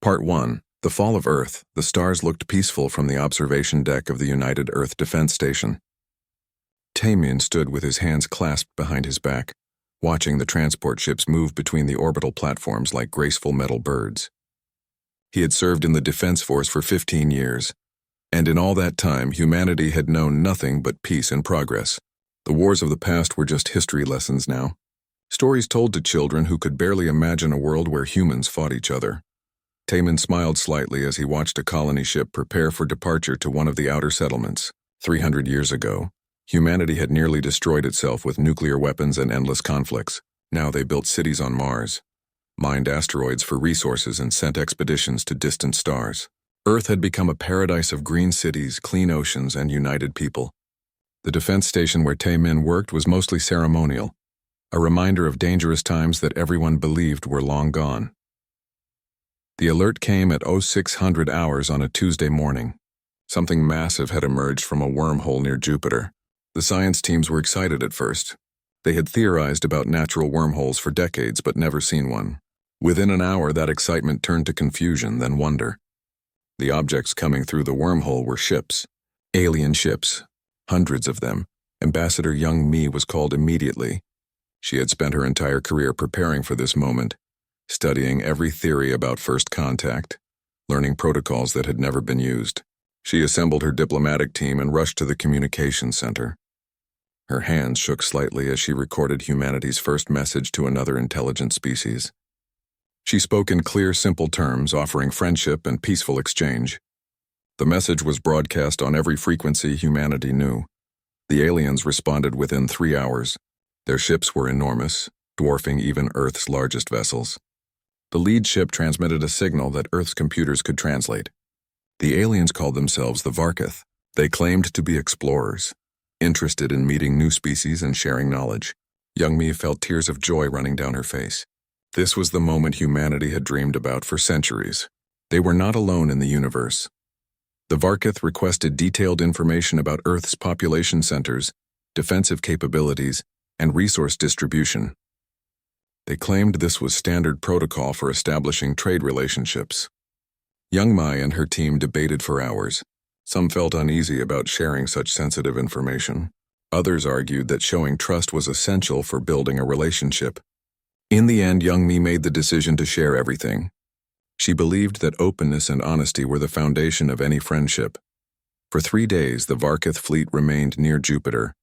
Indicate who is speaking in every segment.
Speaker 1: Part 1. The Fall of Earth. The stars looked peaceful from the observation deck of the United Earth Defense Station. Taemin stood with his hands clasped behind his back, watching the transport ships move between the orbital platforms like graceful metal birds. He had served in the Defense Force for 15 years, and in all that time humanity had known nothing but peace and progress. The wars of the past were just history lessons now, stories told to children who could barely imagine a world where humans fought each other. Taemin smiled slightly as he watched a colony ship prepare for departure to one of the outer settlements. 300 years ago, humanity had nearly destroyed itself with nuclear weapons and endless conflicts. Now they built cities on Mars, mined asteroids for resources, and sent expeditions to distant stars. Earth had become a paradise of green cities, clean oceans, and united people. The defense station where Taemin worked was mostly ceremonial, a reminder of dangerous times that everyone believed were long gone. The alert came at 0600 hours on a Tuesday morning. Something massive had emerged from a wormhole near Jupiter. The science teams were excited at first. They had theorized about natural wormholes for decades but never seen one. Within an hour, that excitement turned to confusion, then wonder. The objects coming through the wormhole were ships. Alien ships. Hundreds of them. Ambassador Young Mi was called immediately. She had spent her entire career preparing for this moment, studying every theory about first contact, learning protocols that had never been used. She assembled her diplomatic team and rushed to the communications center. Her hands shook slightly as she recorded humanity's first message to another intelligent species. She spoke in clear, simple terms, offering friendship and peaceful exchange. The message was broadcast on every frequency humanity knew. The aliens responded within 3 hours. Their ships were enormous, dwarfing even Earth's largest vessels. The lead ship transmitted a signal that Earth's computers could translate. The aliens called themselves the Varketh. They claimed to be explorers, interested in meeting new species and sharing knowledge. Young Mi felt tears of joy running down her face. This was the moment humanity had dreamed about for centuries. They were not alone in the universe. The Varketh requested detailed information about Earth's population centers, defensive capabilities, and resource distribution. They claimed this was standard protocol for establishing trade relationships. Young Mai and her team debated for hours. Some felt uneasy about sharing such sensitive information. Others argued that showing trust was essential for building a relationship. In the end, Young Mi made the decision to share everything. She believed that openness and honesty were the foundation of any friendship. For 3 days, the Varketh fleet remained near Jupiter,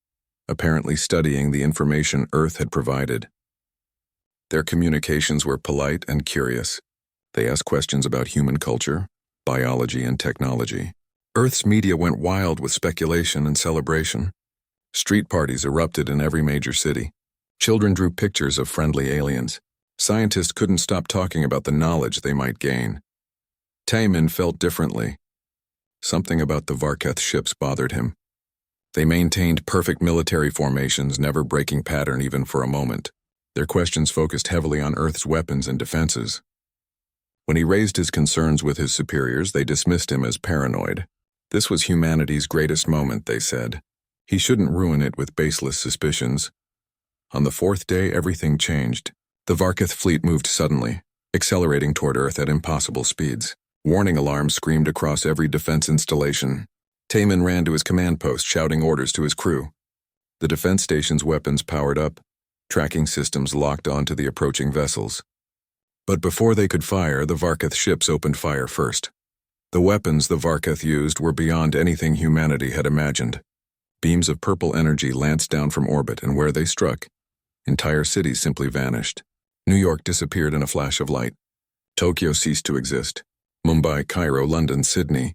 Speaker 1: apparently studying the information Earth had provided. Their communications were polite and curious. They asked questions about human culture, biology, and technology. Earth's media went wild with speculation and celebration. Street parties erupted in every major city. Children drew pictures of friendly aliens. Scientists couldn't stop talking about the knowledge they might gain. Taemin felt differently. Something about the Varketh ships bothered him. They maintained perfect military formations, never breaking pattern even for a moment. Their questions focused heavily on Earth's weapons and defenses. When he raised his concerns with his superiors, they dismissed him as paranoid. This was humanity's greatest moment, they said. He shouldn't ruin it with baseless suspicions. On the 4th day, everything changed. The Varketh fleet moved suddenly, accelerating toward Earth at impossible speeds. Warning alarms screamed across every defense installation. Taemin ran to his command post, shouting orders to his crew. The defense station's weapons powered up, tracking systems locked onto the approaching vessels. But before they could fire, the Varketh ships opened fire first. The weapons the Varketh used were beyond anything humanity had imagined. Beams of purple energy lanced down from orbit, and where they struck, entire cities simply vanished. New York disappeared in a flash of light. Tokyo ceased to exist. Mumbai, Cairo, London, Sydney.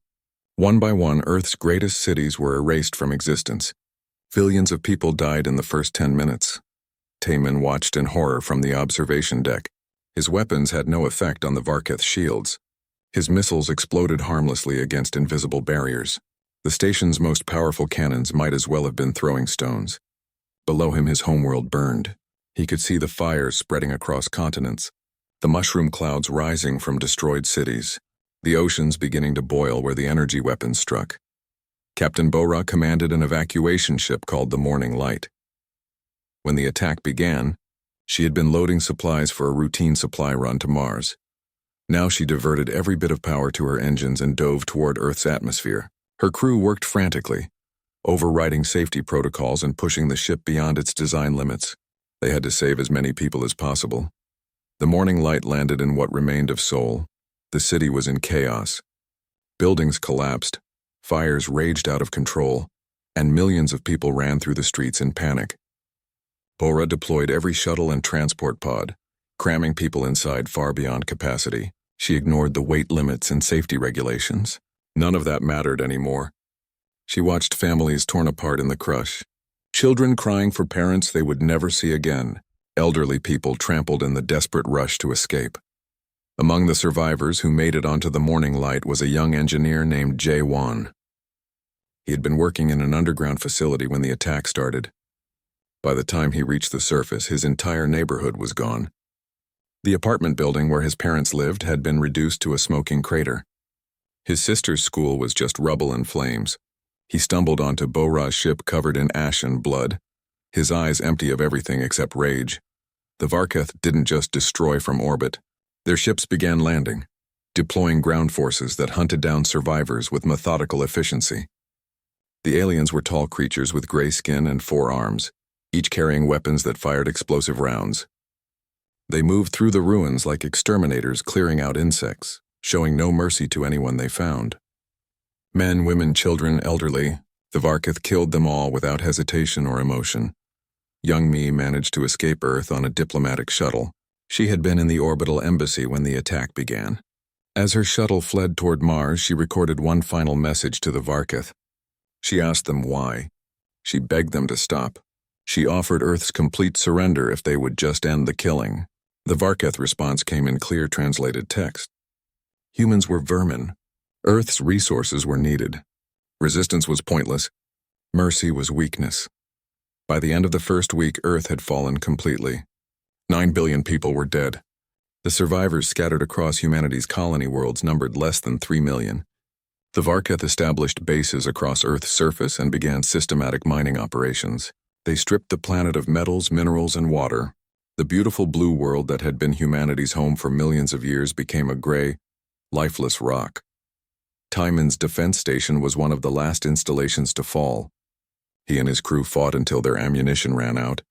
Speaker 1: One by one, Earth's greatest cities were erased from existence. Billions of people died in the first 10 minutes. Taemin watched in horror from the observation deck. His weapons had no effect on the Varketh shields. His missiles exploded harmlessly against invisible barriers. The station's most powerful cannons might as well have been throwing stones. Below him, his homeworld burned. He could see the fires spreading across continents, the mushroom clouds rising from destroyed cities, the oceans beginning to boil where the energy weapons struck. Captain Bora commanded an evacuation ship called the Morning Light. When the attack began, she had been loading supplies for a routine supply run to Mars. Now she diverted every bit of power to her engines and dove toward Earth's atmosphere. Her crew worked frantically, overriding safety protocols and pushing the ship beyond its design limits. They had to save as many people as possible. The morning light landed in what remained of Seoul. The city was in chaos. Buildings collapsed, fires raged out of control, and millions of people ran through the streets in panic. Bora deployed every shuttle and transport pod, cramming people inside far beyond capacity. She ignored the weight limits and safety regulations. None of that mattered anymore. She watched families torn apart in the crush, children crying for parents they would never see again, elderly people trampled in the desperate rush to escape. Among the survivors who made it onto the morning light was a young engineer named Jae-won. He had been working in an underground facility when the attack started. By the time he reached the surface, his entire neighborhood was gone. The apartment building where his parents lived had been reduced to a smoking crater. His sister's school was just rubble and flames. He stumbled onto Bora's ship covered in ash and blood, his eyes empty of everything except rage. The Varketh didn't just destroy from orbit. Their ships began landing, deploying ground forces that hunted down survivors with methodical efficiency. The aliens were tall creatures with gray skin and 4 arms, each carrying weapons that fired explosive rounds. They moved through the ruins like exterminators clearing out insects, showing no mercy to anyone they found. Men, women, children, elderly, the Varketh killed them all without hesitation or emotion. Young Mi managed to escape Earth on a diplomatic shuttle. She had been in the orbital embassy when the attack began. As her shuttle fled toward Mars, she recorded one final message to the Varketh. She asked them why. She begged them to stop. She offered Earth's complete surrender if they would just end the killing. The Varketh response came in clear translated text. Humans were vermin. Earth's resources were needed. Resistance was pointless. Mercy was weakness. By the end of the first week, Earth had fallen completely. 9 billion people were dead. The survivors scattered across humanity's colony worlds numbered less than 3 million. The Varketh established bases across Earth's surface and began systematic mining operations. They stripped the planet of metals, minerals, and water. The beautiful blue world that had been humanity's home for millions of years became a gray, lifeless rock. Timon's defense station was one of the last installations to fall. He and his crew fought until their ammunition ran out.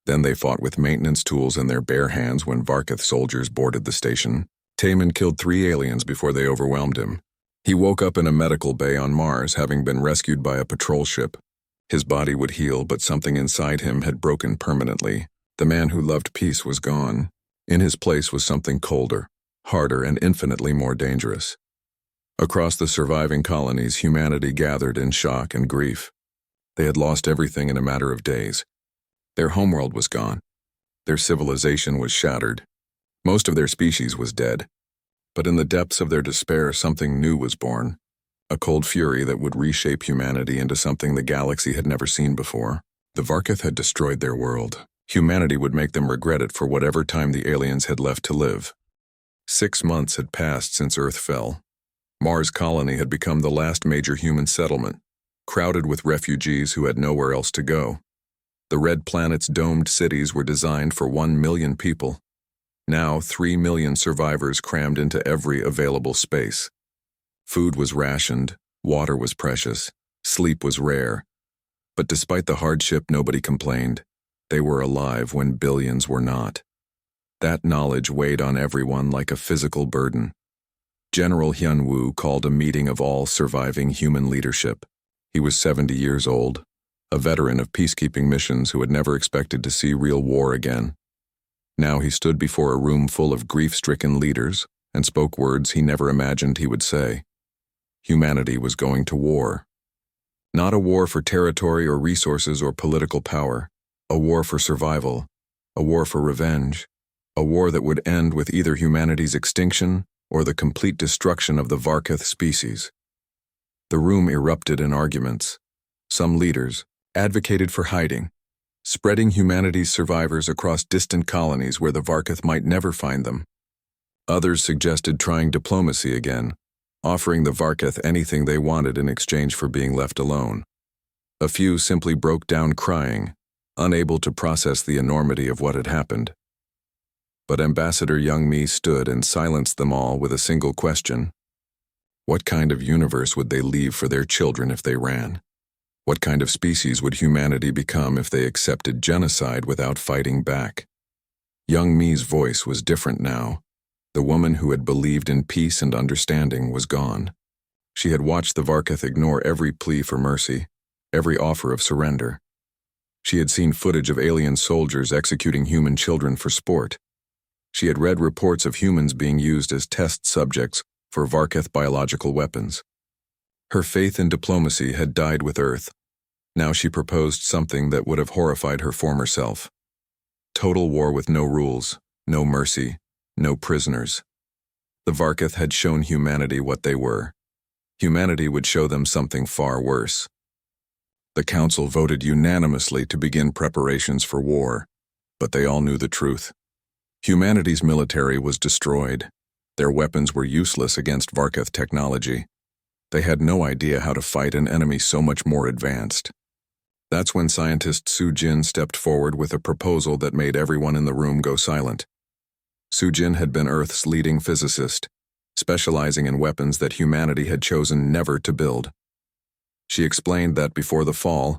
Speaker 1: Then they fought with maintenance tools in their bare hands when Varketh soldiers boarded the station. Timon killed 3 aliens before they overwhelmed him. He woke up in a medical bay on Mars, having been rescued by a patrol ship. His body would heal, but something inside him had broken permanently. The man who loved peace was gone. In his place was something colder, harder, and infinitely more dangerous. Across the surviving colonies, humanity gathered in shock and grief. They had lost everything in a matter of days. Their homeworld was gone. Their civilization was shattered. Most of their species was dead. But in the depths of their despair, something new was born. A cold fury that would reshape humanity into something the galaxy had never seen before. The Varketh had destroyed their world. Humanity would make them regret it for whatever time the aliens had left to live. 6 months had passed since Earth fell. Mars colony had become the last major human settlement, crowded with refugees who had nowhere else to go. The red planet's domed cities were designed for 1 million people. Now 3 million survivors crammed into every available space. Food was rationed, water was precious, sleep was rare. But despite the hardship, nobody complained. They were alive when billions were not. That knowledge weighed on everyone like a physical burden. General Hyun-woo called a meeting of all surviving human leadership. He was 70 years old, a veteran of peacekeeping missions who had never expected to see real war again. Now he stood before a room full of grief-stricken leaders and spoke words he never imagined he would say. Humanity was going to war. Not a war for territory or resources or political power, a war for survival, a war for revenge, a war that would end with either humanity's extinction or the complete destruction of the Varketh species. The room erupted in arguments. Some leaders advocated for hiding, spreading humanity's survivors across distant colonies where the Varketh might never find them. Others suggested trying diplomacy again, offering the Varketh anything they wanted in exchange for being left alone. A few simply broke down crying, unable to process the enormity of what had happened. But Ambassador Young Mi stood and silenced them all with a single question. What kind of universe would they leave for their children if they ran? What kind of species would humanity become if they accepted genocide without fighting back? Young Mi's voice was different now. The woman who had believed in peace and understanding was gone. She had watched the Varketh ignore every plea for mercy, every offer of surrender. She had seen footage of alien soldiers executing human children for sport. She had read reports of humans being used as test subjects for Varketh biological weapons. Her faith in diplomacy had died with Earth. Now she proposed something that would have horrified her former self. Total war with no rules, no mercy, no prisoners. The Varketh had shown humanity what they were. Humanity would show them something far worse. The council voted unanimously to begin preparations for war, but they all knew the truth. Humanity's military was destroyed. Their weapons were useless against Varketh technology. They had no idea how to fight an enemy so much more advanced. That's when scientist Su Jin stepped forward with a proposal that made everyone in the room go silent. Su Jin had been Earth's leading physicist, specializing in weapons that humanity had chosen never to build. She explained that before the fall,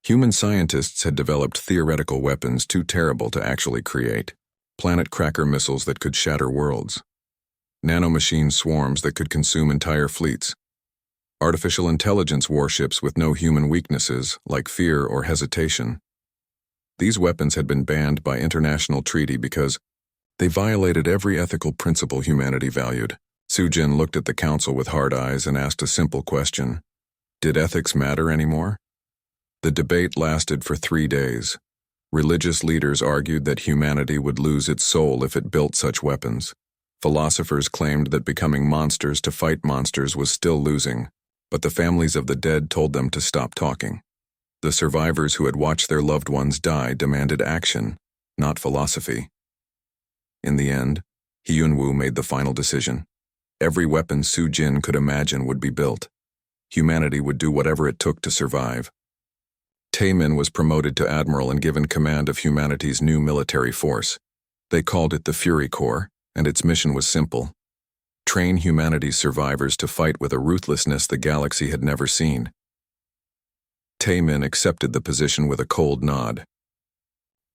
Speaker 1: human scientists had developed theoretical weapons too terrible to actually create. Planet cracker missiles that could shatter worlds. Nanomachine swarms that could consume entire fleets. Artificial intelligence warships with no human weaknesses, like fear or hesitation. These weapons had been banned by international treaty because they violated every ethical principle humanity valued. Su Jin looked at the council with hard eyes and asked a simple question. Did ethics matter anymore? The debate lasted for 3 days. Religious leaders argued that humanity would lose its soul if it built such weapons. Philosophers claimed that becoming monsters to fight monsters was still losing, but the families of the dead told them to stop talking. The survivors who had watched their loved ones die demanded action, not philosophy. In the end, Hyunwoo made the final decision. Every weapon Su Jin could imagine would be built. Humanity would do whatever it took to survive. Taemin was promoted to admiral and given command of humanity's new military force. They called it the Fury Corps, and its mission was simple. Train humanity's survivors to fight with a ruthlessness the galaxy had never seen. Taemin accepted the position with a cold nod.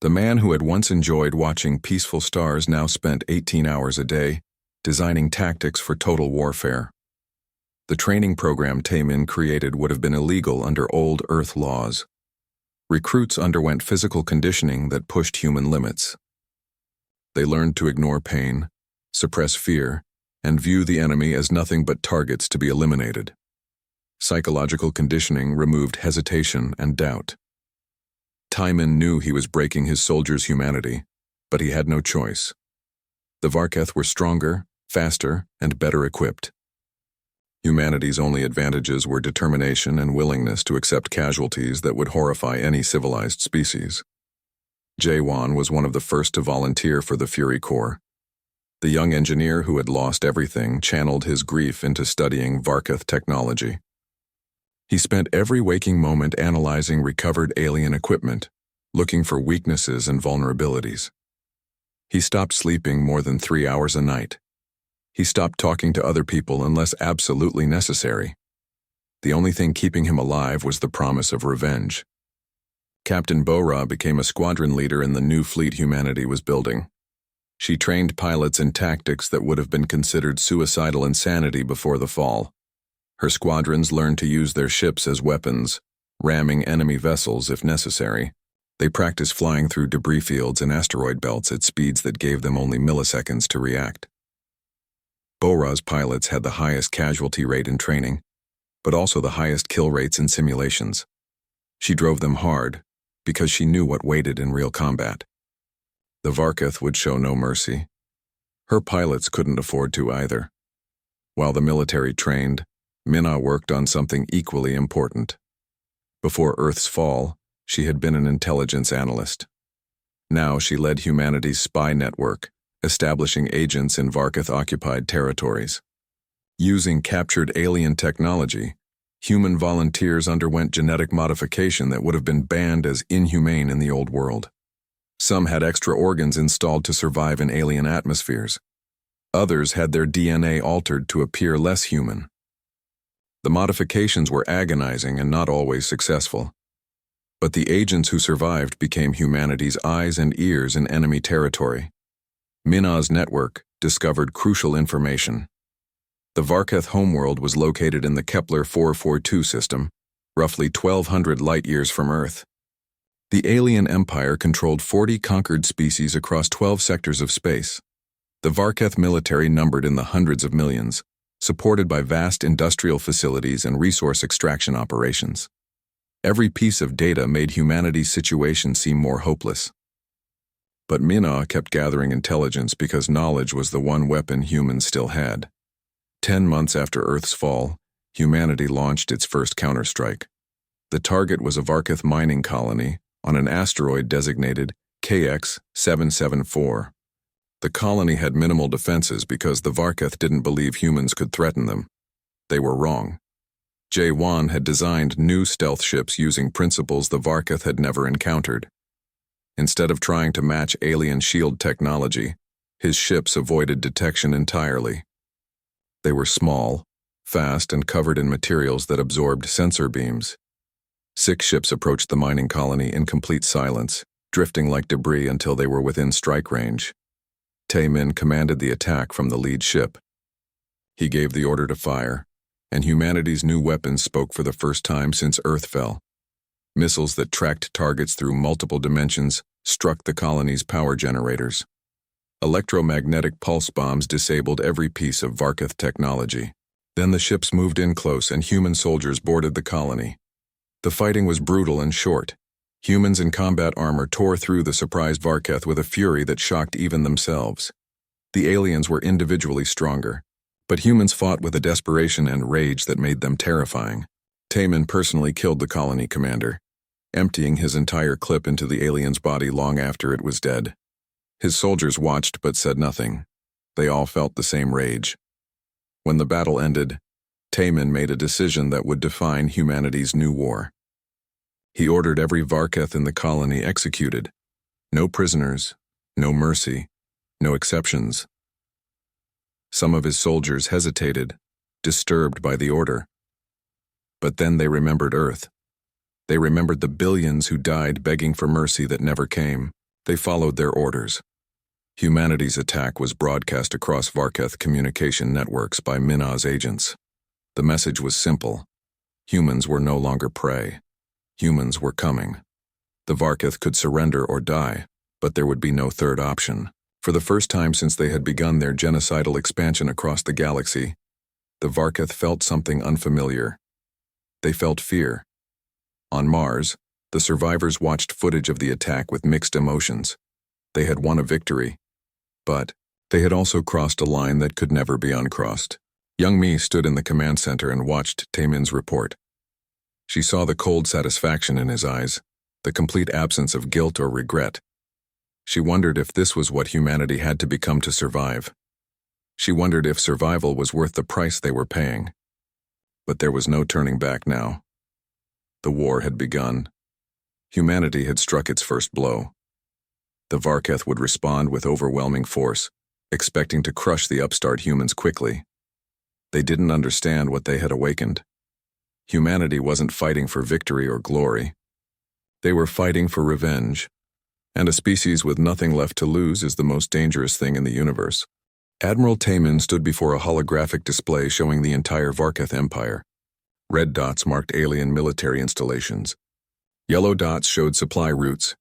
Speaker 1: The man who had once enjoyed watching peaceful stars now spent 18 hours a day, designing tactics for total warfare. The training program Taemin created would have been illegal under old Earth laws. Recruits underwent physical conditioning that pushed human limits. They learned to ignore pain, suppress fear, and view the enemy as nothing but targets to be eliminated. Psychological conditioning removed hesitation and doubt. Taemin knew he was breaking his soldiers' humanity, but he had no choice. The Varketh were stronger, faster, and better equipped. Humanity's only advantages were determination and willingness to accept casualties that would horrify any civilized species. Jae-won was one of the first to volunteer for the Fury Corps. The young engineer who had lost everything channeled his grief into studying Varketh technology. He spent every waking moment analyzing recovered alien equipment, looking for weaknesses and vulnerabilities. He stopped sleeping more than 3 hours a night. He stopped talking to other people unless absolutely necessary. The only thing keeping him alive was the promise of revenge. Captain Bo-ra became a squadron leader in the new fleet humanity was building. She trained pilots in tactics that would have been considered suicidal insanity before the fall. Her squadrons learned to use their ships as weapons, ramming enemy vessels if necessary. They practiced flying through debris fields and asteroid belts at speeds that gave them only milliseconds to react. Bo-ra's pilots had the highest casualty rate in training, but also the highest kill rates in simulations. She drove them hard because she knew what waited in real combat. The Varketh would show no mercy. Her pilots couldn't afford to either. While the military trained, Minna worked on something equally important. Before Earth's fall, she had been an intelligence analyst. Now she led humanity's spy network, establishing agents in Varketh-occupied territories. Using captured alien technology, human volunteers underwent genetic modification that would have been banned as inhumane in the old world. Some had extra organs installed to survive in alien atmospheres. Others had their DNA altered to appear less human. The modifications were agonizing and not always successful. But the agents who survived became humanity's eyes and ears in enemy territory. Minna's network discovered crucial information. The Varketh homeworld was located in the Kepler 442 system, roughly 1,200 light-years from Earth. The alien empire controlled 40 conquered species across 12 sectors of space. The Varketh military numbered in the hundreds of millions, supported by vast industrial facilities and resource extraction operations. Every piece of data made humanity's situation seem more hopeless. But Minna kept gathering intelligence because knowledge was the one weapon humans still had. 10 months after Earth's fall, humanity launched its first counterstrike. The target was a Varketh mining colony on an asteroid designated KX-774. The colony had minimal defenses because the Varketh didn't believe humans could threaten them. They were wrong. J1 had designed new stealth ships using principles the Varketh had never encountered. Instead of trying to match alien shield technology, his ships avoided detection entirely. They were small, fast, and covered in materials that absorbed sensor beams. 6 ships approached the mining colony in complete silence, drifting like debris until they were within strike range. Taemin commanded the attack from the lead ship. He gave the order to fire, and humanity's new weapons spoke for the first time since Earth fell. Missiles that tracked targets through multiple dimensions struck the colony's power generators. Electromagnetic pulse bombs disabled every piece of Varketh technology. Then the ships moved in close and human soldiers boarded the colony. The fighting was brutal and short. Humans in combat armor tore through the surprised Varketh with a fury that shocked even themselves. The aliens were individually stronger, but humans fought with a desperation and rage that made them terrifying. Taemin personally killed the colony commander, emptying his entire clip into the alien's body long after it was dead. His soldiers watched but said nothing. They all felt the same rage. When the battle ended, Taemin made a decision that would define humanity's new war. He ordered every Varketh in the colony executed. No prisoners, no mercy, no exceptions. Some of his soldiers hesitated, disturbed by the order. But then they remembered Earth. They remembered the billions who died begging for mercy that never came. They followed their orders. Humanity's attack was broadcast across Varketh communication networks by Minna's agents. The message was simple. Humans were no longer prey. Humans were coming. The Varketh could surrender or die, but there would be no third option. For the first time since they had begun their genocidal expansion across the galaxy, the Varketh felt something unfamiliar. They felt fear. On Mars, the survivors watched footage of the attack with mixed emotions. They had won a victory, but they had also crossed a line that could never be uncrossed. Young Mi stood in the command center and watched Taemin's report. She saw the cold satisfaction in his eyes, the complete absence of guilt or regret. She wondered if this was what humanity had to become to survive. She wondered if survival was worth the price they were paying. But there was no turning back now. The war had begun. Humanity had struck its first blow. The Varketh would respond with overwhelming force, expecting to crush the upstart humans quickly. They didn't understand what they had awakened. Humanity wasn't fighting for victory or glory. They were fighting for revenge. And a species with nothing left to lose is the most dangerous thing in the universe. Admiral Taemin stood before a holographic display showing the entire Varketh Empire. Red dots marked alien military installations. Yellow dots showed supply routes.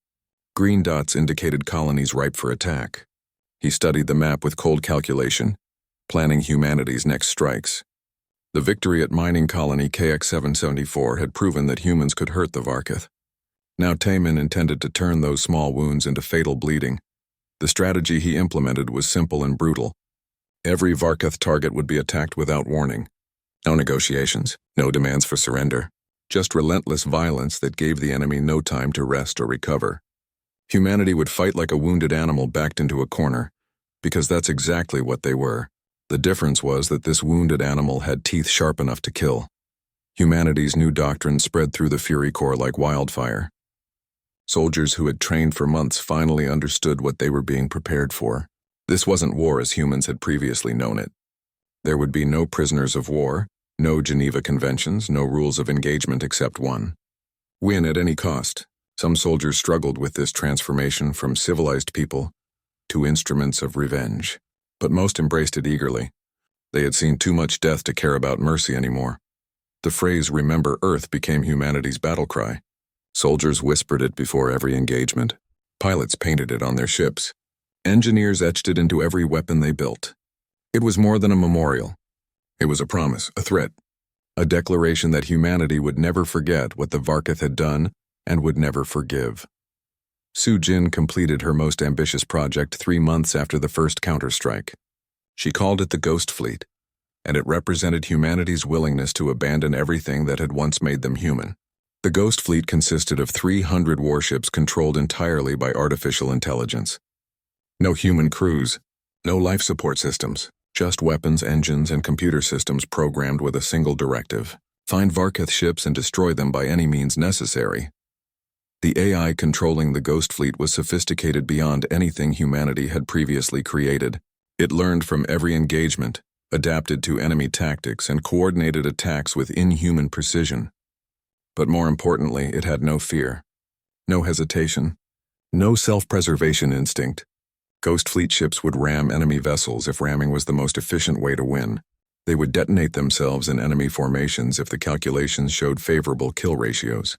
Speaker 1: Green dots indicated colonies ripe for attack. He studied the map with cold calculation, planning humanity's next strikes. The victory at mining colony KX-774 had proven that humans could hurt the Varketh. Now Taemin intended to turn those small wounds into fatal bleeding. The strategy he implemented was simple and brutal. Every Varketh target would be attacked without warning. No negotiations, no demands for surrender. Just relentless violence that gave the enemy no time to rest or recover. Humanity would fight like a wounded animal backed into a corner, because that's exactly what they were. The difference was that this wounded animal had teeth sharp enough to kill. Humanity's new doctrine spread through the Fury Corps like wildfire. Soldiers who had trained for months finally understood what they were being prepared for. This wasn't war as humans had previously known it. There would be no prisoners of war, no Geneva Conventions, no rules of engagement except one: win at any cost. Some soldiers struggled with this transformation from civilized people to instruments of revenge, but most embraced it eagerly. They had seen too much death to care about mercy anymore. The phrase "Remember Earth" became humanity's battle cry. Soldiers whispered it before every engagement. Pilots painted it on their ships. Engineers etched it into every weapon they built. It was more than a memorial. It was a promise, a threat, a declaration that humanity would never forget what the Varketh had done and would never forgive. Su Jin completed her most ambitious project 3 months after the first counterstrike. She called it the Ghost Fleet, and it represented humanity's willingness to abandon everything that had once made them human. The Ghost Fleet consisted of 300 warships controlled entirely by artificial intelligence. No human crews, no life support systems, just weapons, engines, and computer systems programmed with a single directive: find Varketh ships and destroy them by any means necessary. The AI controlling the Ghost Fleet was sophisticated beyond anything humanity had previously created. It learned from every engagement, adapted to enemy tactics, and coordinated attacks with inhuman precision. But more importantly, it had no fear, no hesitation, no self-preservation instinct. Ghost Fleet ships would ram enemy vessels if ramming was the most efficient way to win. They would detonate themselves in enemy formations if the calculations showed favorable kill ratios.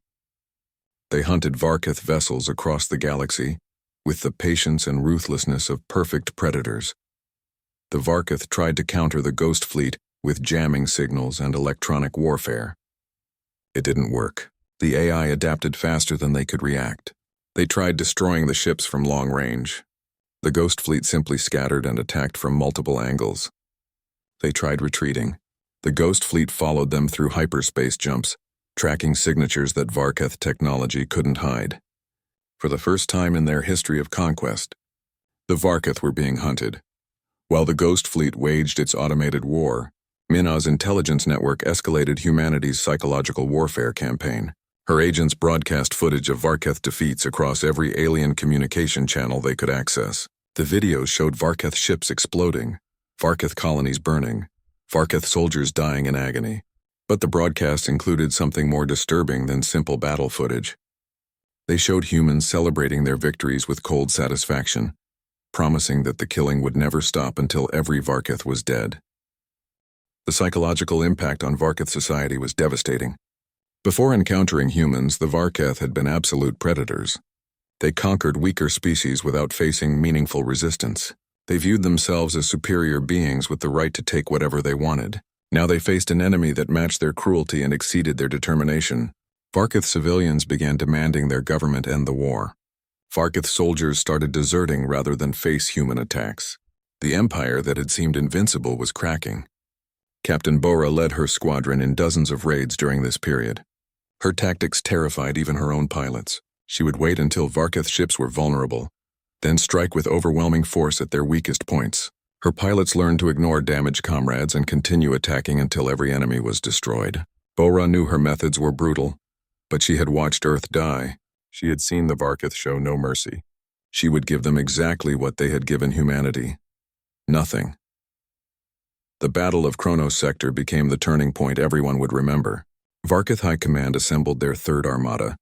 Speaker 1: They hunted Varketh vessels across the galaxy with the patience and ruthlessness of perfect predators. The Varketh tried to counter the Ghost Fleet with jamming signals and electronic warfare. It didn't work. The AI adapted faster than they could react. They tried destroying the ships from long range. The Ghost Fleet simply scattered and attacked from multiple angles. They tried retreating. The Ghost Fleet followed them through hyperspace jumps, tracking signatures that Varketh technology couldn't hide. For the first time in their history of conquest, the Varketh were being hunted. While the Ghost Fleet waged its automated war, Minna's intelligence network escalated humanity's psychological warfare campaign. Her agents broadcast footage of Varketh defeats across every alien communication channel they could access. The videos showed Varketh ships exploding, Varketh colonies burning, Varketh soldiers dying in agony. But the broadcasts included something more disturbing than simple battle footage. They showed humans celebrating their victories with cold satisfaction, promising that the killing would never stop until every Varketh was dead. The psychological impact on Varketh society was devastating. Before encountering humans, the Varketh had been absolute predators. They conquered weaker species without facing meaningful resistance. They viewed themselves as superior beings with the right to take whatever they wanted. Now they faced an enemy that matched their cruelty and exceeded their determination. Varketh civilians began demanding their government end the war. Varketh soldiers started deserting rather than face human attacks. The empire that had seemed invincible was cracking. Captain Bora led her squadron in dozens of raids during this period. Her tactics terrified even her own pilots. She would wait until Varketh ships were vulnerable, then strike with overwhelming force at their weakest points. Her pilots learned to ignore damaged comrades and continue attacking until every enemy was destroyed. Bora knew her methods were brutal, but she had watched Earth die. She had seen the Varketh show no mercy. She would give them exactly what they had given humanity: nothing. The Battle of Kronos Sector became the turning point everyone would remember. Varketh High Command assembled their Third Armada,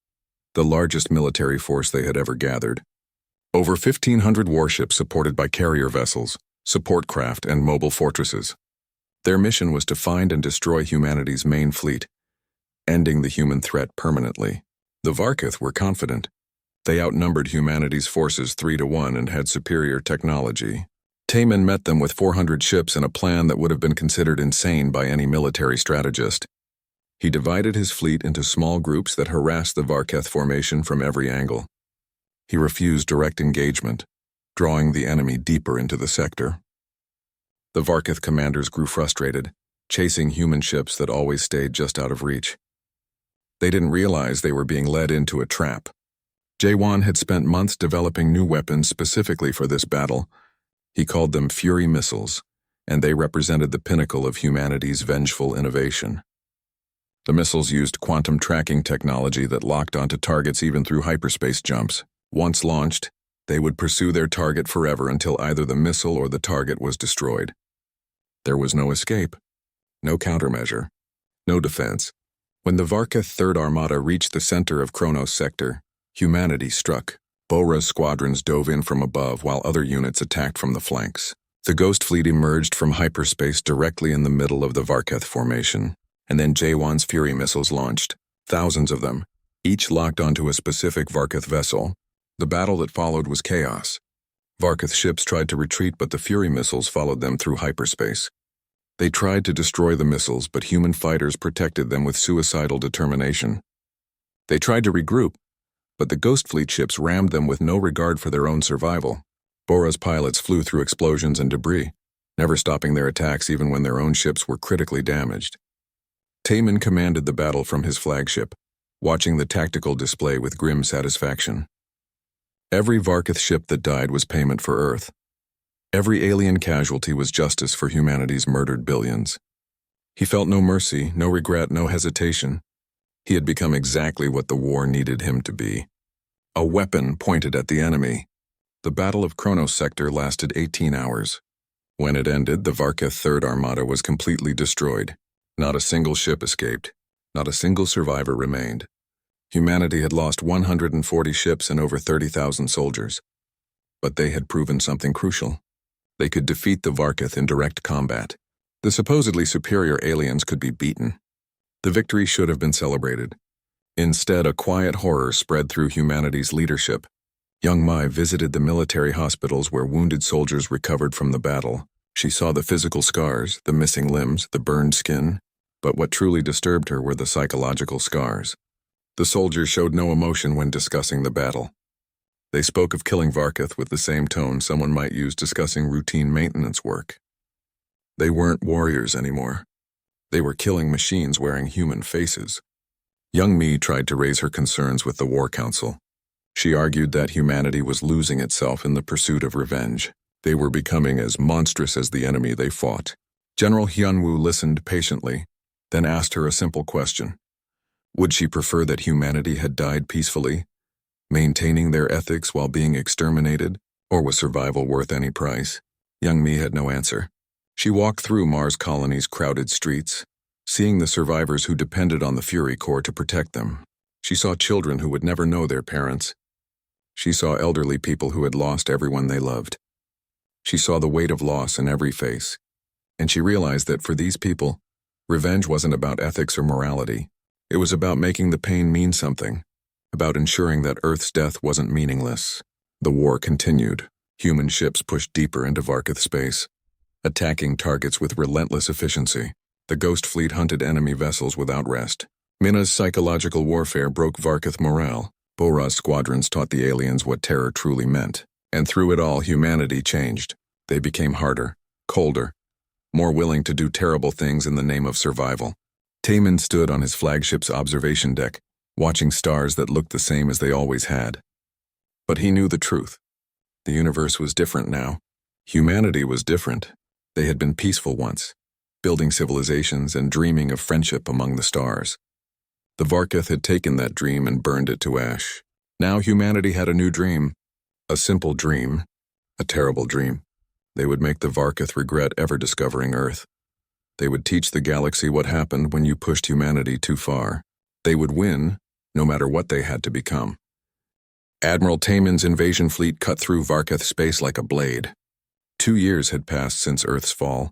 Speaker 1: the largest military force they had ever gathered. Over 1,500 warships supported by carrier vessels, support craft, and mobile fortresses. Their mission was to find and destroy humanity's main fleet, ending the human threat permanently. The Varketh were confident. They outnumbered humanity's forces 3-1 and had superior technology. Taemin met them with 400 ships and a plan that would have been considered insane by any military strategist. He divided his fleet into small groups that harassed the Varketh formation from every angle. He refused direct engagement, drawing the enemy deeper into the sector. The Varketh commanders grew frustrated, chasing human ships that always stayed just out of reach. They didn't realize they were being led into a trap. Jaewon had spent months developing new weapons specifically for this battle. He called them Fury missiles, and they represented the pinnacle of humanity's vengeful innovation. The missiles used quantum tracking technology that locked onto targets even through hyperspace jumps. Once launched, they would pursue their target forever until either the missile or the target was destroyed. There was no escape, no countermeasure, no defense. When the Varketh Third Armada reached the center of Kronos sector, humanity struck. Bora's squadrons dove in from above while other units attacked from the flanks. The Ghost Fleet emerged from hyperspace directly in the middle of the Varketh formation, and then Jawan's Fury missiles launched, thousands of them, each locked onto a specific Varketh vessel. The battle that followed was chaos. Varketh ships tried to retreat, but the Fury missiles followed them through hyperspace. They tried to destroy the missiles, but human fighters protected them with suicidal determination. They tried to regroup, but the Ghost Fleet ships rammed them with no regard for their own survival. Bora's pilots flew through explosions and debris, never stopping their attacks even when their own ships were critically damaged. Taman commanded the battle from his flagship, watching the tactical display with grim satisfaction. Every Varketh ship that died was payment for Earth. Every alien casualty was justice for humanity's murdered billions. He felt no mercy, no regret, no hesitation. He had become exactly what the war needed him to be. A weapon pointed at the enemy. The Battle of Kronos sector lasted 18 hours. When it ended, the Varketh Third Armada was completely destroyed. Not a single ship escaped. Not a single survivor remained. Humanity had lost 140 ships and over 30,000 soldiers. But they had proven something crucial. They could defeat the Varketh in direct combat. The supposedly superior aliens could be beaten. The victory should have been celebrated. Instead, a quiet horror spread through humanity's leadership. Young Mai visited the military hospitals where wounded soldiers recovered from the battle. She saw the physical scars, the missing limbs, the burned skin, but what truly disturbed her were the psychological scars. The soldiers showed no emotion when discussing the battle. They spoke of killing Varketh with the same tone someone might use discussing routine maintenance work. They weren't warriors anymore. They were killing machines wearing human faces. Young Mi tried to raise her concerns with the War Council. She argued that humanity was losing itself in the pursuit of revenge. They were becoming as monstrous as the enemy they fought. General Hyunwoo listened patiently, then asked her a simple question. Would she prefer that humanity had died peacefully, maintaining their ethics while being exterminated, or was survival worth any price? Young Mi had no answer. She walked through Mars Colony's crowded streets, seeing the survivors who depended on the Fury Corps to protect them. She saw children who would never know their parents. She saw elderly people who had lost everyone they loved. She saw the weight of loss in every face, and she realized that for these people, revenge wasn't about ethics or morality. It was about making the pain mean something, about ensuring that Earth's death wasn't meaningless. The war continued. Human ships pushed deeper into Varketh space, attacking targets with relentless efficiency. The Ghost Fleet hunted enemy vessels without rest. Mina's psychological warfare broke Varketh morale. Bora's squadrons taught the aliens what terror truly meant. And through it all, humanity changed. They became harder, colder, more willing to do terrible things in the name of survival. Taman stood on his flagship's observation deck, watching stars that looked the same as they always had. But he knew the truth. The universe was different now. Humanity was different. They had been peaceful once, building civilizations and dreaming of friendship among the stars. The Varketh had taken that dream and burned it to ash. Now humanity had a new dream. A simple dream. A terrible dream. They would make the Varketh regret ever discovering Earth. They would teach the galaxy what happened when you pushed humanity too far. They would win, no matter what they had to become. Admiral Taman's invasion fleet cut through Varketh space like a blade. 2 years had passed since Earth's fall,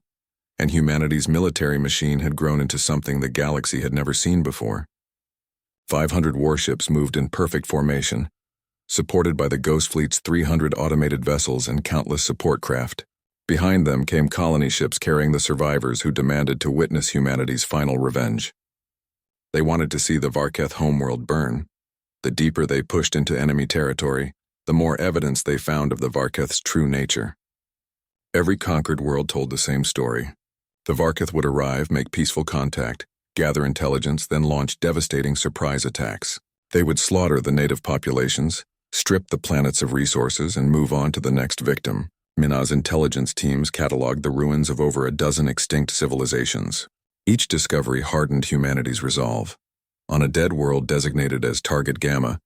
Speaker 1: and humanity's military machine had grown into something the galaxy had never seen before. 500 warships moved in perfect formation, supported by the Ghost Fleet's 300 automated vessels and countless support craft. Behind them came colony ships carrying the survivors who demanded to witness humanity's final revenge. They wanted to see the Varketh homeworld burn. The deeper they pushed into enemy territory, the more evidence they found of the Varketh's true nature. Every conquered world told the same story. The Varketh would arrive, make peaceful contact, gather intelligence, then launch devastating surprise attacks. They would slaughter the native populations, strip the planets of resources, and move on to the next victim. Mina's intelligence teams cataloged the ruins of over a dozen extinct civilizations. Each discovery hardened humanity's resolve. On a dead world designated as Target Gamma,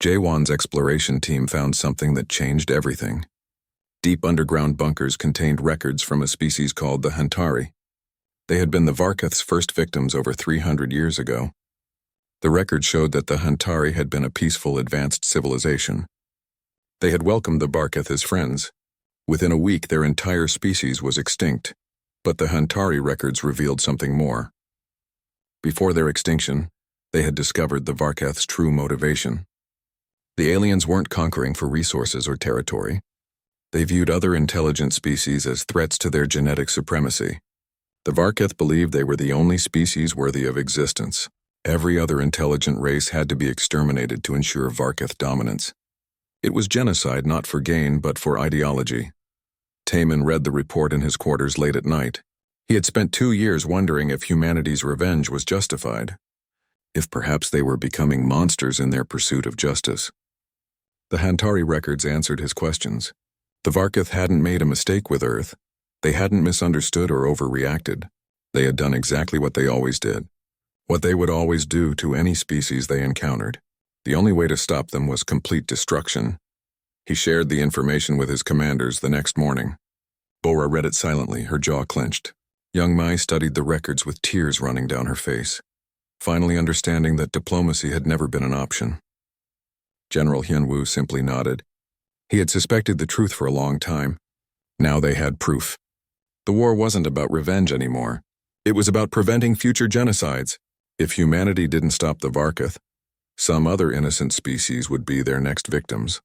Speaker 1: Jaewon's exploration team found something that changed everything. Deep underground bunkers contained records from a species called the Hantari. They had been the Varkath's first victims over 300 years ago. The record showed that the Hantari had been a peaceful, advanced civilization. They had welcomed the Varkath as friends. Within a week, their entire species was extinct, but the Hantari records revealed something more. Before their extinction, they had discovered the Varkath's true motivation. The aliens weren't conquering for resources or territory. They viewed other intelligent species as threats to their genetic supremacy. The Varkath believed they were the only species worthy of existence. Every other intelligent race had to be exterminated to ensure Varkath dominance. It was genocide not for gain but for ideology. Taemin read the report in his quarters late at night. He had spent 2 years wondering if humanity's revenge was justified, if perhaps they were becoming monsters in their pursuit of justice. The Hantari records answered his questions. The Varkath hadn't made a mistake with Earth. They hadn't misunderstood or overreacted. They had done exactly what they always did. What they would always do to any species they encountered. The only way to stop them was complete destruction. He shared the information with his commanders the next morning. Bora read it silently, her jaw clenched. Young Mai studied the records with tears running down her face, finally understanding that diplomacy had never been an option. General Hyunwoo simply nodded. He had suspected the truth for a long time. Now they had proof. The war wasn't about revenge anymore. It was about preventing future genocides. If humanity didn't stop the Varkath, some other innocent species would be their next victims.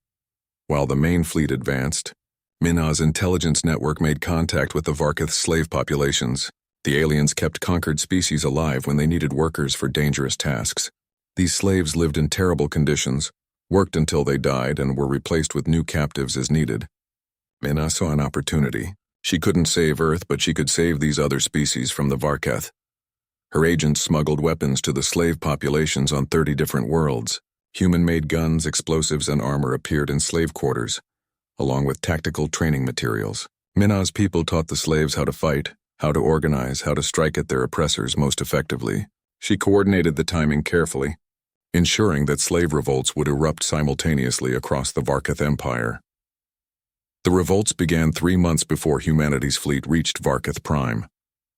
Speaker 1: While the main fleet advanced, Minna's intelligence network made contact with the Varkath's slave populations. The aliens kept conquered species alive when they needed workers for dangerous tasks. These slaves lived in terrible conditions, worked until they died, and were replaced with new captives as needed. Minna saw an opportunity. She couldn't save Earth, but she could save these other species from the Varkath. Her agents smuggled weapons to the slave populations on 30 different worlds. Human-made guns, explosives, and armor appeared in slave quarters, along with tactical training materials. Minna's people taught the slaves how to fight, how to organize, how to strike at their oppressors most effectively. She coordinated the timing carefully, ensuring that slave revolts would erupt simultaneously across the Varkath Empire. The revolts began 3 months before humanity's fleet reached Varkath Prime.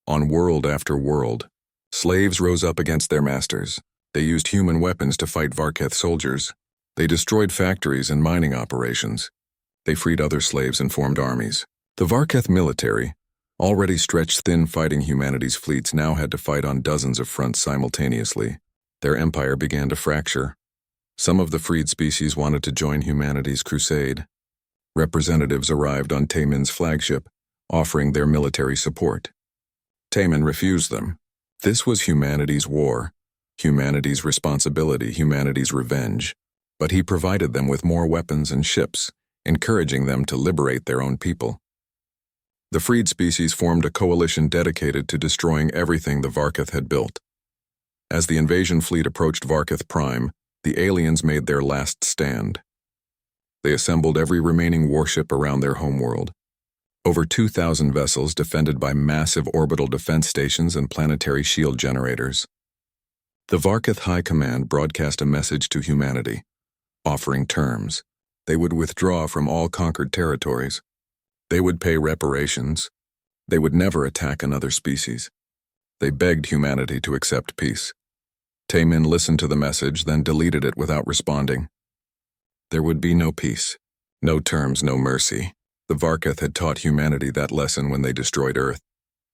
Speaker 1: On world after world, slaves rose up against their masters. They used human weapons to fight Varkath soldiers. They destroyed factories and mining operations. They freed other slaves and formed armies. The Varkath military, already stretched thin fighting humanity's fleets, now had to fight on dozens of fronts simultaneously. Their empire began to fracture. Some of the freed species wanted to join humanity's crusade. Representatives arrived on Taemin's flagship, offering their military support. Taemin refused them. This was humanity's war, humanity's responsibility, humanity's revenge. But he provided them with more weapons and ships, encouraging them to liberate their own people. The freed species formed a coalition dedicated to destroying everything the Varkath had built. As the invasion fleet approached Varkath Prime, the aliens made their last stand. They assembled every remaining warship around their homeworld. Over 2,000 vessels defended by massive orbital defense stations and planetary shield generators. The Varkath High Command broadcast a message to humanity, offering terms. They would withdraw from all conquered territories. They would pay reparations. They would never attack another species. They begged humanity to accept peace. Taemin listened to the message, then deleted it without responding. There would be no peace, no terms, no mercy. The Varkath had taught humanity that lesson when they destroyed Earth.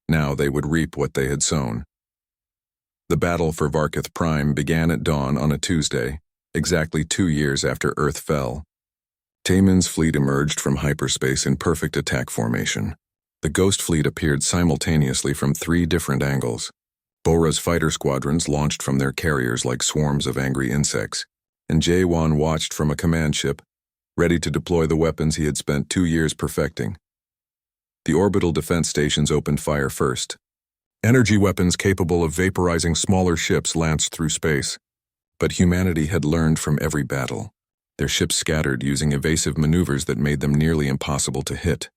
Speaker 1: Now they would reap what they had sown. The battle for Varkath Prime began at dawn on a Tuesday, exactly 2 years after Earth fell. Taemin's fleet emerged from hyperspace in perfect attack formation. The Ghost Fleet appeared simultaneously from 3 different angles. Bora's fighter squadrons launched from their carriers like swarms of angry insects, and Jaewon watched from a command ship, ready to deploy the weapons he had spent 2 years perfecting. The orbital defense stations opened fire first. Energy weapons capable of vaporizing smaller ships lanced through space. But humanity had learned from every battle. Their ships scattered using evasive maneuvers that made them nearly impossible to hit.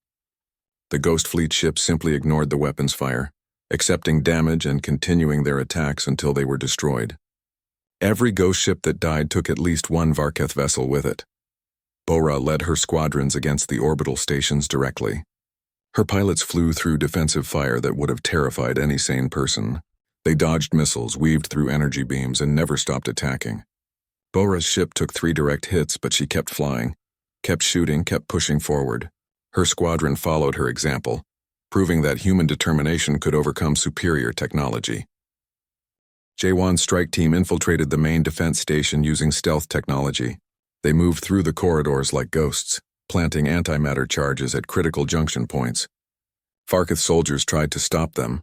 Speaker 1: The Ghost Fleet ships simply ignored the weapons fire, accepting damage and continuing their attacks until they were destroyed. Every ghost ship that died took at least one Varketh vessel with it. Bora led her squadrons against the orbital stations directly. Her pilots flew through defensive fire that would have terrified any sane person. They dodged missiles, weaved through energy beams, and never stopped attacking. Bora's ship took 3 direct hits, but she kept flying, kept shooting, kept pushing forward. Her squadron followed her example, proving that human determination could overcome superior technology. J1's strike team infiltrated the main defense station using stealth technology. They moved through the corridors like ghosts, planting antimatter charges at critical junction points. Varketh soldiers tried to stop them,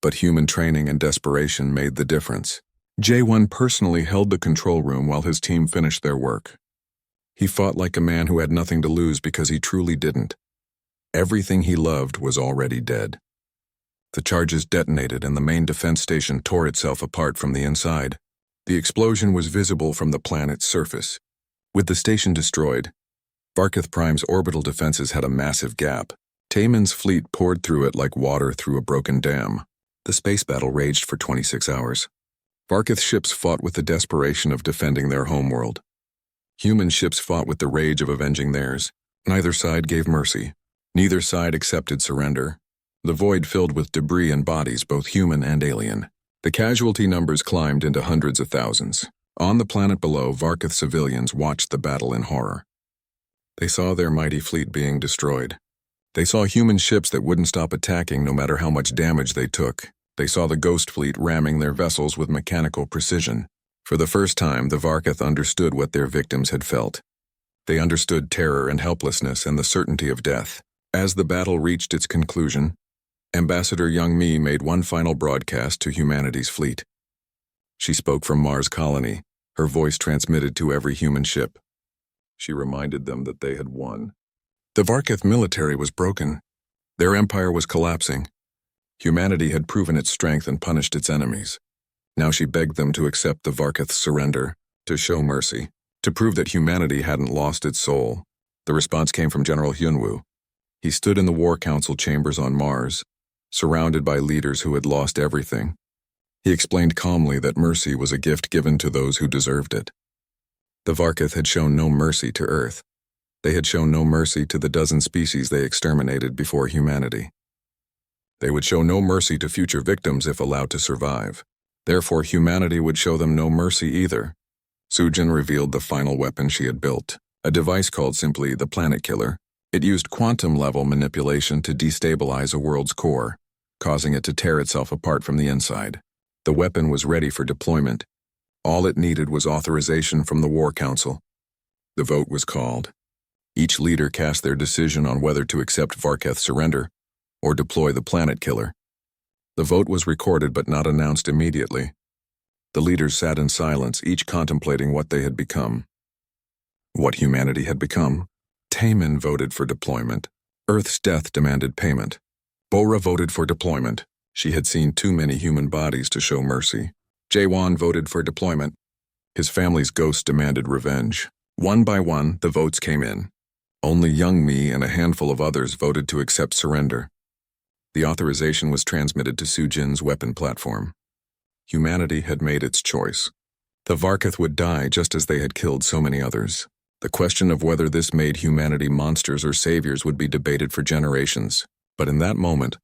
Speaker 1: but human training and desperation made the difference. J1 personally held the control room while his team finished their work. He fought like a man who had nothing to lose because he truly didn't. Everything he loved was already dead. The charges detonated and the main defense station tore itself apart from the inside. The explosion was visible from the planet's surface. With the station destroyed, Varketh Prime's orbital defenses had a massive gap. Tayman's fleet poured through it like water through a broken dam. The space battle raged for 26 hours. Varketh ships fought with the desperation of defending their homeworld. Human ships fought with the rage of avenging theirs. Neither side gave mercy. Neither side accepted surrender. The void filled with debris and bodies, both human and alien. The casualty numbers climbed into hundreds of thousands. On the planet below, Varketh civilians watched the battle in horror. They saw their mighty fleet being destroyed. They saw human ships that wouldn't stop attacking no matter how much damage they took. They saw the ghost fleet ramming their vessels with mechanical precision. For the first time, the Varketh understood what their victims had felt. They understood terror and helplessness and the certainty of death. As the battle reached its conclusion, Ambassador Young Mi made one final broadcast to humanity's fleet. She spoke from Mars colony, her voice transmitted to every human ship. She reminded them that they had won. The Varketh military was broken. Their empire was collapsing. Humanity had proven its strength and punished its enemies. Now she begged them to accept the Varketh's surrender, to show mercy, to prove that humanity hadn't lost its soul. The response came from General Hyunwoo. He stood in the War Council chambers on Mars, surrounded by leaders who had lost everything. He explained calmly that mercy was a gift given to those who deserved it. The Varketh had shown no mercy to Earth. They had shown no mercy to the dozen species they exterminated before humanity. They would show no mercy to future victims if allowed to survive. Therefore, humanity would show them no mercy either. Sujin revealed the final weapon she had built, a device called simply the Planet Killer. It used quantum-level manipulation to destabilize a world's core, causing it to tear itself apart from the inside. The weapon was ready for deployment. All it needed was authorization from the War Council. The vote was called. Each leader cast their decision on whether to accept Varketh's surrender or deploy the Planet Killer. The vote was recorded but not announced immediately. The leaders sat in silence, each contemplating what they had become. What humanity had become. Tayman voted for deployment. Earth's death demanded payment. Bora voted for deployment. She had seen too many human bodies to show mercy. Jaewon voted for deployment. His family's ghosts demanded revenge. One by one, the votes came in. Only Young Mi and a handful of others voted to accept surrender. The authorization was transmitted to Sujin's weapon platform. Humanity had made its choice. The Varketh would die just as they had killed so many others. The question of whether this made humanity monsters or saviors would be debated for generations. But in that moment,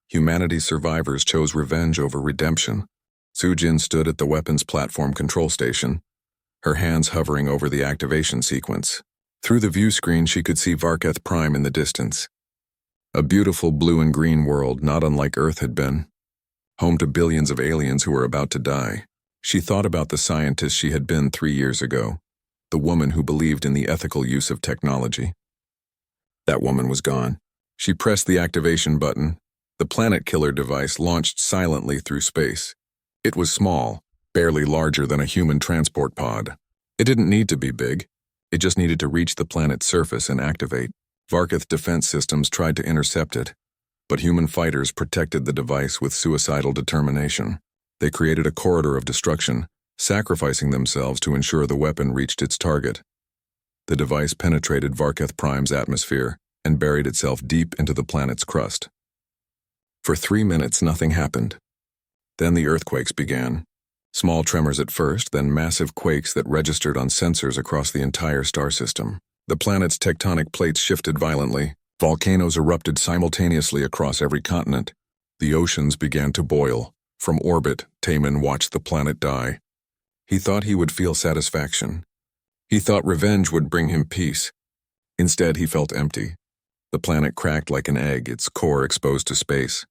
Speaker 1: humanity's survivors chose revenge over redemption. Sujin stood at the weapons platform control station, her hands hovering over the activation sequence. Through the view screen, she could see Varketh Prime in the distance. A beautiful blue and green world, not unlike Earth had been. Home to billions of aliens who were about to die. She thought about the scientist she had been 3 years ago. The woman who believed in the ethical use of technology. That woman was gone. She pressed the activation button. The Planet Killer device launched silently through space. It was small, barely larger than a human transport pod. It didn't need to be big. It just needed to reach the planet's surface and activate. Varketh defense systems tried to intercept it, but human fighters protected the device with suicidal determination. They created a corridor of destruction, sacrificing themselves to ensure the weapon reached its target. The device penetrated Varketh Prime's atmosphere and buried itself deep into the planet's crust. For 3 minutes, nothing happened. Then the earthquakes began. Small tremors at first, then massive quakes that registered on sensors across the entire star system. The planet's tectonic plates shifted violently. Volcanoes erupted simultaneously across every continent. The oceans began to boil. From orbit, Taman watched the planet die. He thought he would feel satisfaction. He thought revenge would bring him peace. Instead, he felt empty. The planet cracked like an egg, its core exposed to space.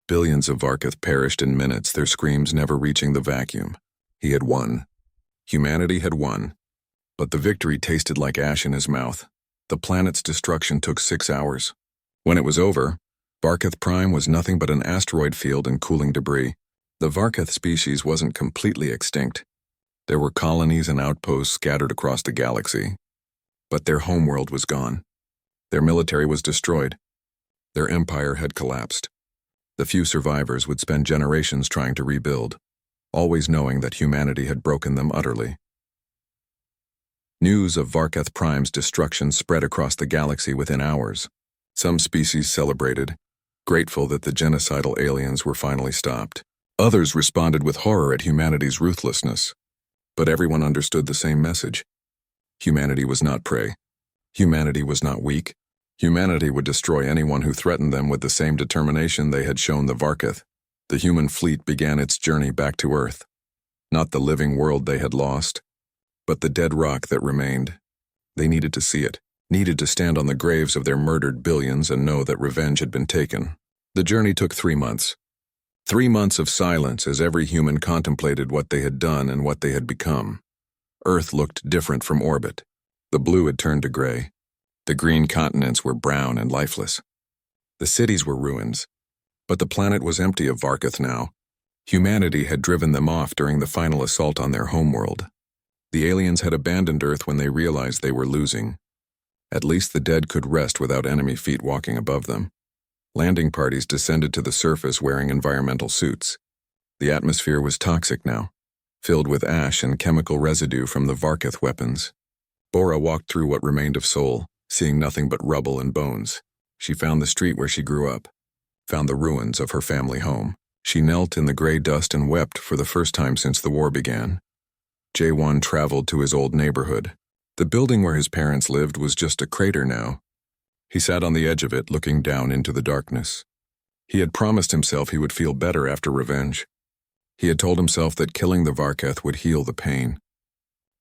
Speaker 1: Billions of Varkath perished in minutes, their screams never reaching the vacuum. He had won. Humanity had won. But the victory tasted like ash in his mouth. The planet's destruction took 6 hours. When it was over, Varkath Prime was nothing but an asteroid field and cooling debris. The Varkath species wasn't completely extinct. There were colonies and outposts scattered across the galaxy. But their homeworld was gone. Their military was destroyed. Their empire had collapsed. The few survivors would spend generations trying to rebuild, always knowing that humanity had broken them utterly. News of Varkath Prime's destruction spread across the galaxy within hours. Some species celebrated, grateful that the genocidal aliens were finally stopped. Others responded with horror at humanity's ruthlessness. But everyone understood the same message. Humanity was not prey. Humanity was not weak. Humanity would destroy anyone who threatened them with the same determination they had shown the Varkath. The human fleet began its journey back to Earth. Not the living world they had lost, but the dead rock that remained. They needed to see it, needed to stand on the graves of their murdered billions and know that revenge had been taken. The journey took 3 months. 3 months of silence as every human contemplated what they had done and what they had become. Earth looked different from orbit. The blue had turned to gray. The green continents were brown and lifeless. The cities were ruins. But the planet was empty of Varkath now. Humanity had driven them off during the final assault on their homeworld. The aliens had abandoned Earth when they realized they were losing. At least the dead could rest without enemy feet walking above them. Landing parties descended to the surface wearing environmental suits. The atmosphere was toxic now, filled with ash and chemical residue from the Varkath weapons. Bora walked through what remained of Sol, seeing nothing but rubble and bones. She found the street where she grew up, found the ruins of her family home. She knelt in the gray dust and wept for the first time since the war began. Jaewon traveled to his old neighborhood. The building where his parents lived was just a crater now. He sat on the edge of it, looking down into the darkness. He had promised himself he would feel better after revenge. He had told himself that killing the Varkath would heal the pain.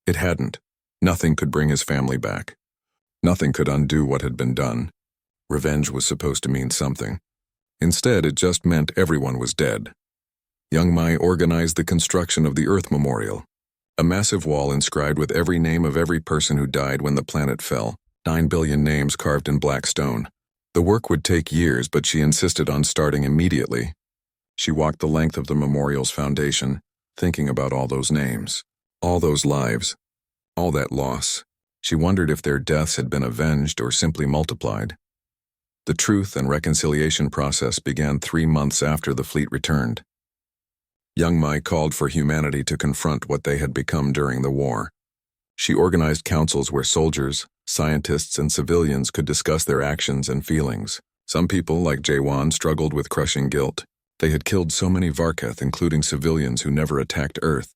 Speaker 1: It hadn't. Nothing could bring his family back. Nothing could undo what had been done. Revenge was supposed to mean something. Instead, it just meant everyone was dead. Young Mai organized the construction of the Earth Memorial, a massive wall inscribed with every name of every person who died when the planet fell, 9 billion names carved in black stone. The work would take years, but she insisted on starting immediately. She walked the length of the memorial's foundation, thinking about all those names, all those lives, all that loss. She wondered if their deaths had been avenged or simply multiplied. The truth and reconciliation process began 3 months after the fleet returned. Young Mai called for humanity to confront what they had become during the war. She organized councils where soldiers, scientists, and civilians could discuss their actions and feelings. Some people, like Jaewon, struggled with crushing guilt. They had killed so many Varkath, including civilians who never attacked Earth.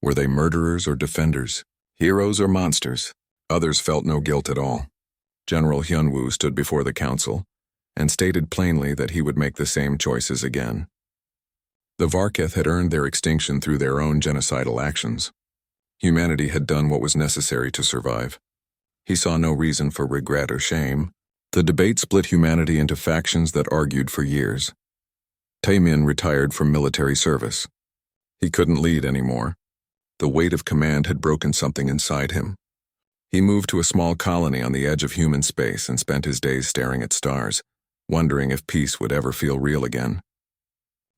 Speaker 1: Were they murderers or defenders? Heroes or monsters? Others felt no guilt at all. General Hyunwoo stood before the council and stated plainly that he would make the same choices again. The Varkath had earned their extinction through their own genocidal actions. Humanity had done what was necessary to survive. He saw no reason for regret or shame. The debate split humanity into factions that argued for years. Taemin retired from military service. He couldn't lead anymore. The weight of command had broken something inside him. He moved to a small colony on the edge of human space and spent his days staring at stars, wondering if peace would ever feel real again.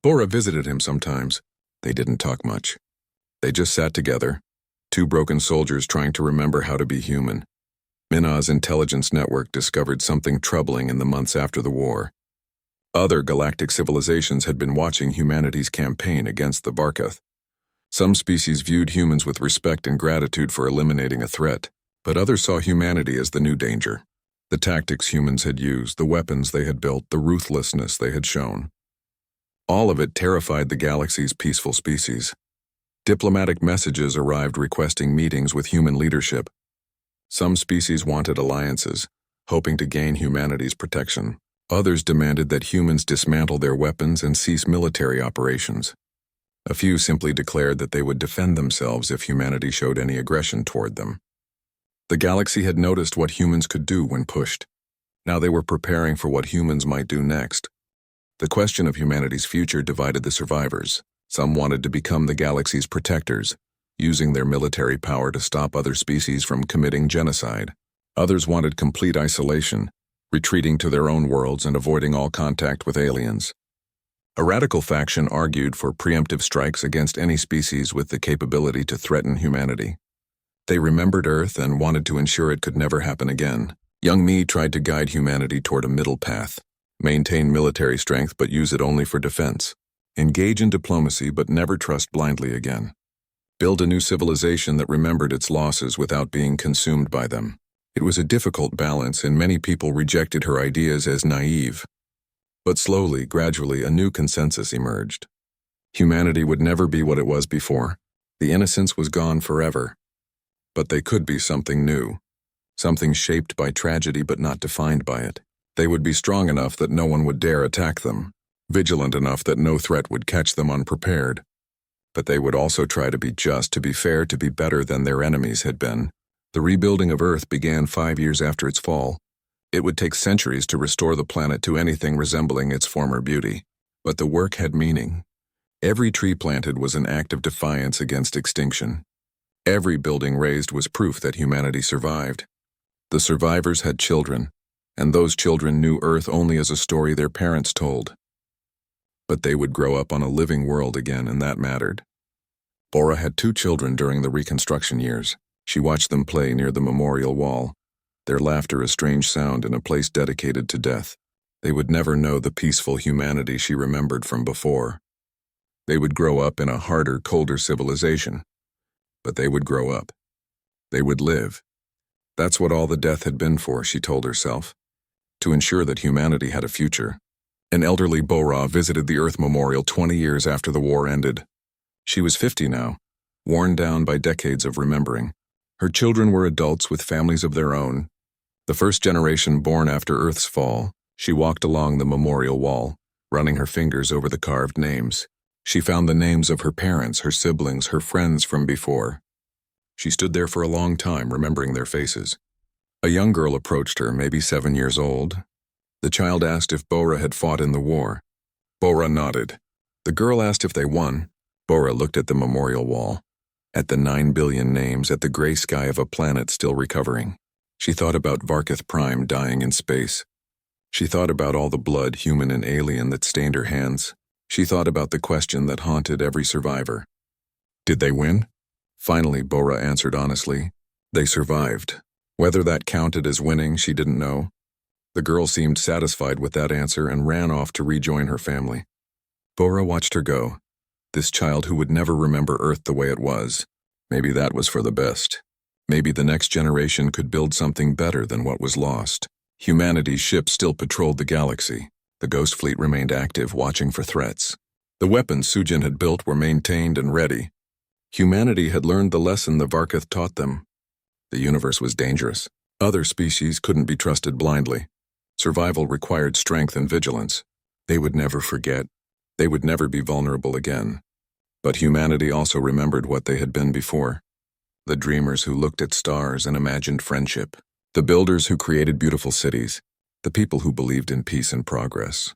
Speaker 1: Bora visited him sometimes. They didn't talk much. They just sat together, two broken soldiers trying to remember how to be human. Minna's intelligence network discovered something troubling in the months after the war. Other galactic civilizations had been watching humanity's campaign against the Varkath. Some species viewed humans with respect and gratitude for eliminating a threat, but others saw humanity as the new danger. The tactics humans had used, the weapons they had built, the ruthlessness they had shown. All of it terrified the galaxy's peaceful species. Diplomatic messages arrived requesting meetings with human leadership. Some species wanted alliances, hoping to gain humanity's protection. Others demanded that humans dismantle their weapons and cease military operations. A few simply declared that they would defend themselves if humanity showed any aggression toward them. The galaxy had noticed what humans could do when pushed. Now they were preparing for what humans might do next. The question of humanity's future divided the survivors. Some wanted to become the galaxy's protectors, using their military power to stop other species from committing genocide. Others wanted complete isolation, retreating to their own worlds and avoiding all contact with aliens. A radical faction argued for preemptive strikes against any species with the capability to threaten humanity. They remembered Earth and wanted to ensure it could never happen again. Young Me tried to guide humanity toward a middle path, maintain military strength but use it only for defense, engage in diplomacy but never trust blindly again, build a new civilization that remembered its losses without being consumed by them. It was a difficult balance, and many people rejected her ideas as naive. But slowly, gradually, a new consensus emerged. Humanity would never be what it was before. The innocence was gone forever. But they could be something new, something shaped by tragedy but not defined by it. They would be strong enough that no one would dare attack them, vigilant enough that no threat would catch them unprepared. But they would also try to be just, to be fair, to be better than their enemies had been. The rebuilding of Earth began 5 years after its fall. It would take centuries to restore the planet to anything resembling its former beauty. But the work had meaning. Every tree planted was an act of defiance against extinction. Every building raised was proof that humanity survived. The survivors had children, and those children knew Earth only as a story their parents told. But they would grow up on a living world again, and that mattered. Bora had 2 children during the Reconstruction years. She watched them play near the memorial wall, their laughter a strange sound in a place dedicated to death. They would never know the peaceful humanity she remembered from before. They would grow up in a harder, colder civilization. But they would grow up. They would live. That's what all the death had been for, she told herself. To ensure that humanity had a future. An elderly Bora visited the Earth Memorial 20 years after the war ended. She was 50 now, worn down by decades of remembering. Her children were adults with families of their own. The first generation born after Earth's fall. She walked along the memorial wall, running her fingers over the carved names. She found the names of her parents, her siblings, her friends from before. She stood there for a long time, remembering their faces. A young girl approached her, maybe 7 years old. The child asked if Bora had fought in the war. Bora nodded. The girl asked if they won. Bora looked at the memorial wall, at the 9 billion names, at the gray sky of a planet still recovering. She thought about Varkith Prime dying in space. She thought about all the blood, human and alien, that stained her hands. She thought about the question that haunted every survivor. Did they win? Finally, Bora answered honestly. They survived. Whether that counted as winning, she didn't know. The girl seemed satisfied with that answer and ran off to rejoin her family. Bora watched her go. This child who would never remember Earth the way it was. Maybe that was for the best. Maybe the next generation could build something better than what was lost. Humanity's ships still patrolled the galaxy. The Ghost Fleet remained active, watching for threats. The weapons Sujin had built were maintained and ready. Humanity had learned the lesson the Varkith taught them. The universe was dangerous. Other species couldn't be trusted blindly. Survival required strength and vigilance. They would never forget. They would never be vulnerable again. But humanity also remembered what they had been before. The dreamers who looked at stars and imagined friendship. The builders who created beautiful cities. The people who believed in peace and progress.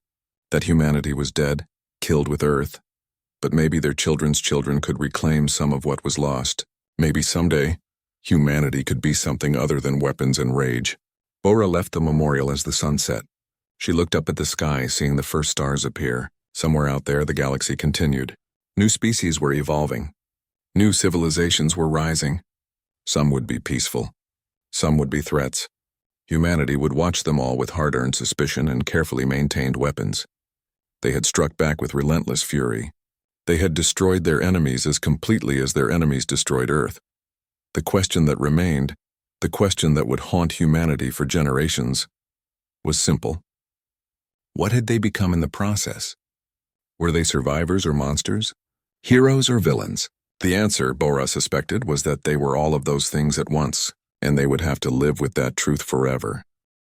Speaker 1: That humanity was dead, killed with Earth. But maybe their children's children could reclaim some of what was lost. Maybe someday, humanity could be something other than weapons and rage. Bora left the memorial as the sun set. She looked up at the sky, seeing the first stars appear. Somewhere out there, the galaxy continued. New species were evolving. New civilizations were rising. Some would be peaceful. Some would be threats. Humanity would watch them all with hard-earned suspicion and carefully maintained weapons. They had struck back with relentless fury. They had destroyed their enemies as completely as their enemies destroyed Earth. The question that remained, the question that would haunt humanity for generations, was simple. What had they become in the process? Were they survivors or monsters? Heroes or villains? The answer, Bora suspected, was that they were all of those things at once, and they would have to live with that truth forever.